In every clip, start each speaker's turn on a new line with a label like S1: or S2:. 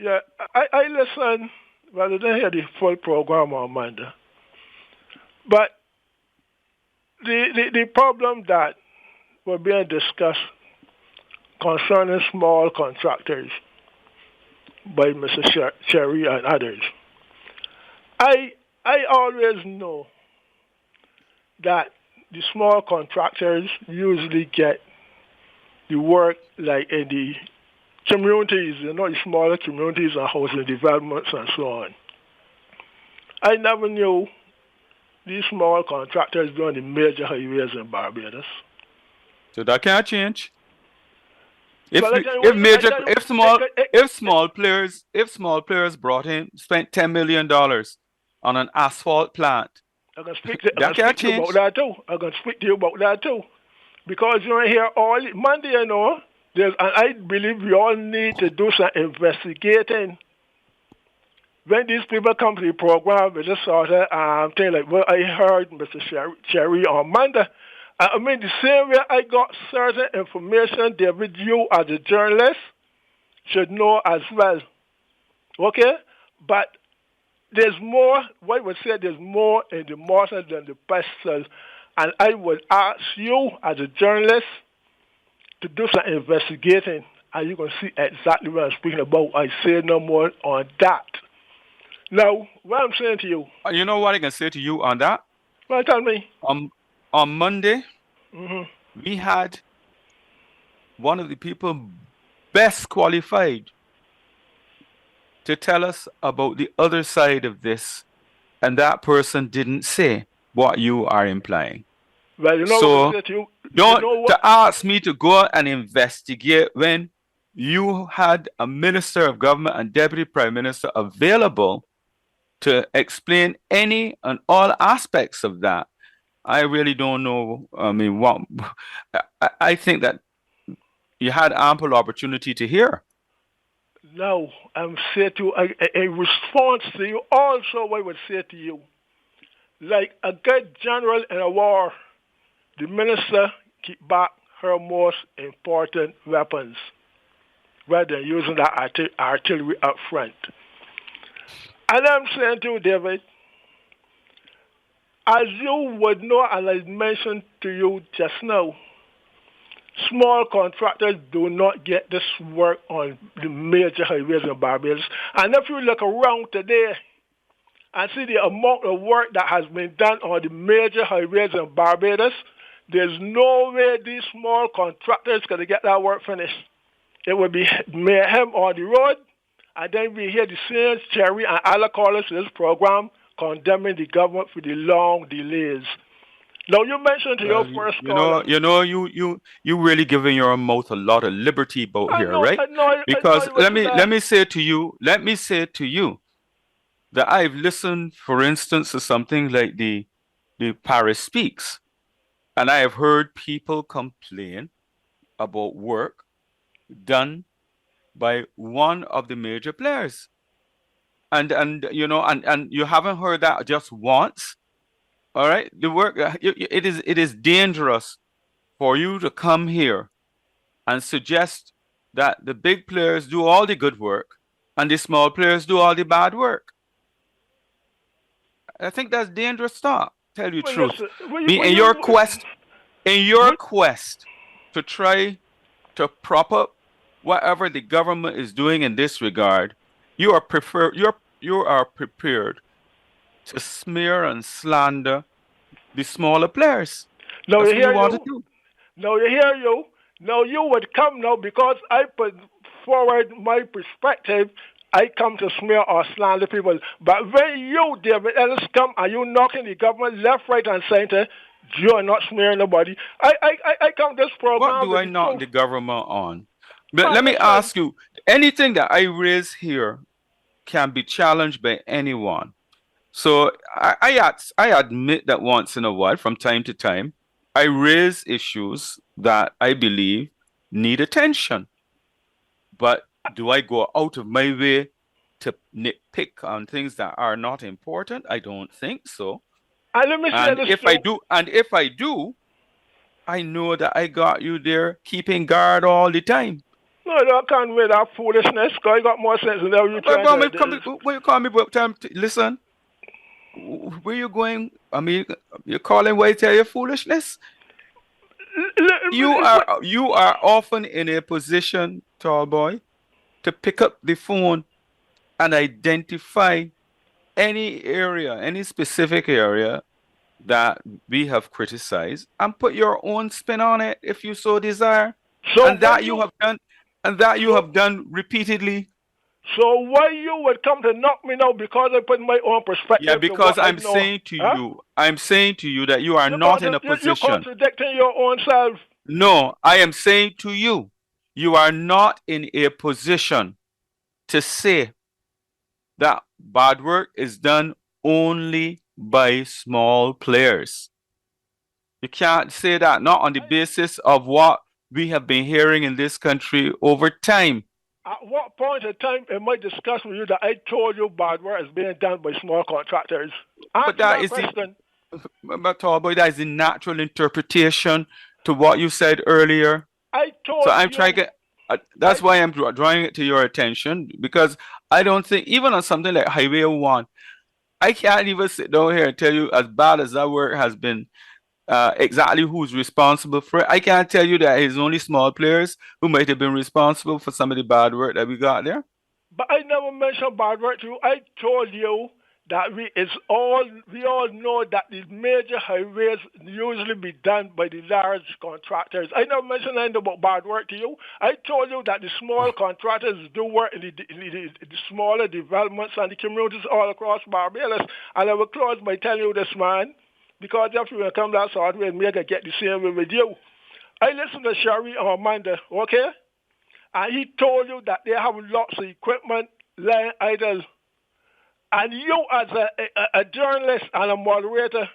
S1: Yeah, I listen, but I didn't hear the full program on Monday. But the problem that were being discussed concerning small contractors by Mr. Cherry and others, I I always know that the small contractors usually get the work like in the communities, the smaller communities and housing developments and so on. I never knew these small contractors doing the major highways in Barbados.
S2: So that can't change.
S1: Well,
S2: If small players spent $10 million on an asphalt plant,
S1: I can speak to you about
S2: change.
S1: that too. I can speak to you about that too. Because you hear all Monday, and I believe we all need to do some investigating. When these people come to the program with this sort of thing like what I heard Mr. Cherry on Monday, I mean the same way I got certain information, David, you as a journalist should know as well. Okay? But there's more, what I would say there's more in the mortar than the pestle. And I would ask you as a journalist to do some investigating, and you can see exactly what I'm speaking about. I say no more on that. Now, what I'm saying to you.
S2: You know what I can say to you on that?
S1: Well, tell me.
S2: On Monday, we had one of the people best qualified to tell us about the other side of this, and that person didn't say what you are implying.
S1: Well, you know
S2: so
S1: what I say to you.
S2: To ask me to go and investigate when you had a minister of government and deputy prime minister available to explain any and all aspects of that, I really don't know. I mean, what I think that you had ample opportunity to hear.
S1: No, I'm saying to a response to you. Also, I would say to you, like a good general in a war, the minister keep back her most important weapons rather than using that artillery up front. And I'm saying to you, David, as you would know, and I mentioned to you just now, small contractors do not get this work on the major highways in Barbados. And if you look around today and see the amount of work that has been done on the major highways in Barbados, there's no way these small contractors going to get that work finished. It would be mayhem on the road, and then we hear the same Cherry and other callers to this program condemning the government for the long delays. Now, you mentioned your first caller.
S2: You really giving your mouth a lot of liberty about here, right? Because let me say to you that I've listened, for instance, to something like the Paris Speaks, and I have heard people complain about work done by one of the major players, and you haven't heard that just once. All right, the work it is dangerous for you to come here and suggest that the big players do all the good work and the small players do all the bad work. I think that's dangerous stuff. Tell you the truth. In your quest to try to prop up whatever the government is doing in this regard, you are prepared to smear and slander the smaller players.
S1: Now you hear you. Now you hear you. Now you would come now because I put forward my perspective. I come to smear or slander people. But when you, David Ellis, come and you knocking the government left, right, and center, you are not smearing nobody. I come to this program.
S2: What do I knock the government on? But let me ask you, anything that I raise here can be challenged by anyone. So I admit that once in a while, from time to time, I raise issues that I believe need attention. But do I go out of my way to nitpick on things that are not important? I don't think so.
S1: And
S2: if I do, I know that I got you there keeping guard all the time.
S1: No, I can't with that foolishness, because you got more sense than you
S2: But,
S1: trying to.
S2: when you call me, but listen, where you going? I mean, you're calling why tell you foolishness? You are often in a position, tall boy, to pick up the phone and identify any area, any specific area that we have criticized, and put your own spin on it if you so desire.
S1: So
S2: And that
S1: when
S2: you
S1: you
S2: have done, and that you
S1: so
S2: have done repeatedly.
S1: so why you would come to knock me now because I put my own
S2: Yeah,
S1: perspective to
S2: because
S1: what I know? Huh?
S2: I'm saying to you that you are not in a
S1: You're
S2: position.
S1: contradicting your own self.
S2: No, I am saying to you, you are not in a position to say that bad work is done only by small players. You can't say that, not on the basis of what we have been hearing in this country over time.
S1: At what point in time in my discussion with you that I told you bad work is being done by small contractors?
S2: But
S1: Answer
S2: that
S1: that
S2: is the,
S1: question.
S2: but tall boy, that is the natural interpretation to what you said earlier.
S1: I
S2: So
S1: told
S2: I'm
S1: you.
S2: trying to, that's why I'm drawing it to your attention, because I don't think, even on something like Highway 1, I can't even sit down here and tell you as bad as that work has been, exactly who's responsible for it. I can't tell you that it's only small players who might have been responsible for some of the bad work that we got there.
S1: But I never mentioned bad work to you. I told you that we all know that the major highways usually be done by the large contractors. I never mentioned anything about bad work to you. I told you that the small contractors do work in the smaller developments and the communities all across Barbados. And I will close by telling you this, man, because if you come that sort of way, maybe I get the same way with you. I listened to Sherry on Monday, okay? And he told you that they have lots of equipment lying idle. And you, as a journalist and a moderator,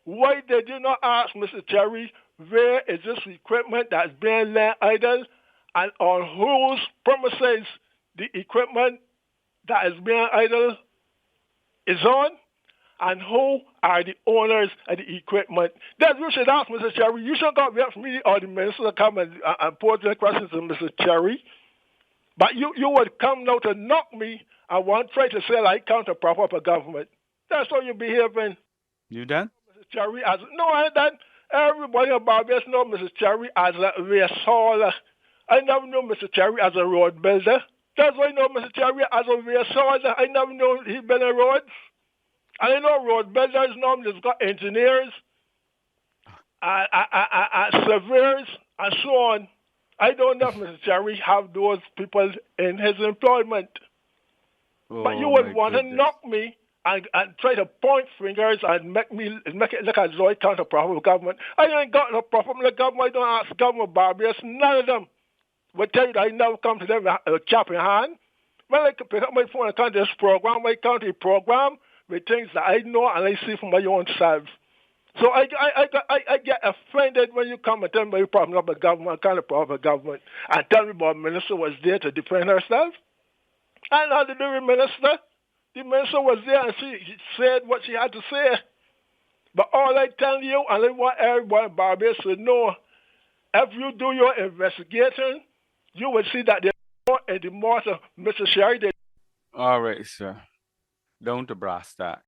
S1: why did you not ask Mr. Cherry where is this equipment that's being lying idle and on whose premises the equipment that is being idle is on? And who are the owners of the equipment? Then you should ask Mr. Cherry. You should not wait for me or the minister to come and pose the questions to Mr. Cherry. But you would come now to knock me and want to try to say I counter proper for government. That's how you behaving.
S2: You done?
S1: Mrs. Cherry as no, I ain't done. Everybody in Barbados know Mrs. Cherry as a resourcer. I never knew Mr. Cherry as a road builder. That's why I know Mr. Cherry as a resourcer. I never knew he built roads. And I know road builders normally just got engineers, surveyors, and so on. I don't know if Mr. Cherry have those people in his employment.
S2: Oh,
S1: but you would want to knock me and try to point fingers and make it look as though I can't have a problem with government. I ain't got no problem with the government. I don't ask government Barbados. None of them would tell you that I never come to them with a cap in hand. When I pick up my phone and come to this program, my country program, with things that I know and I see for my own self. So I get offended when you come and tell me your problem about government, kind of problem with government, and tell me about minister was there to defend herself. And how did the minister? The minister was there and she said what she had to say. But all I tell you, and I want everyone in Barbados to know, if you do your investigation, you will see that there's more in the mortar, Mr. Sherry.
S2: All right, sir. Don't brass that.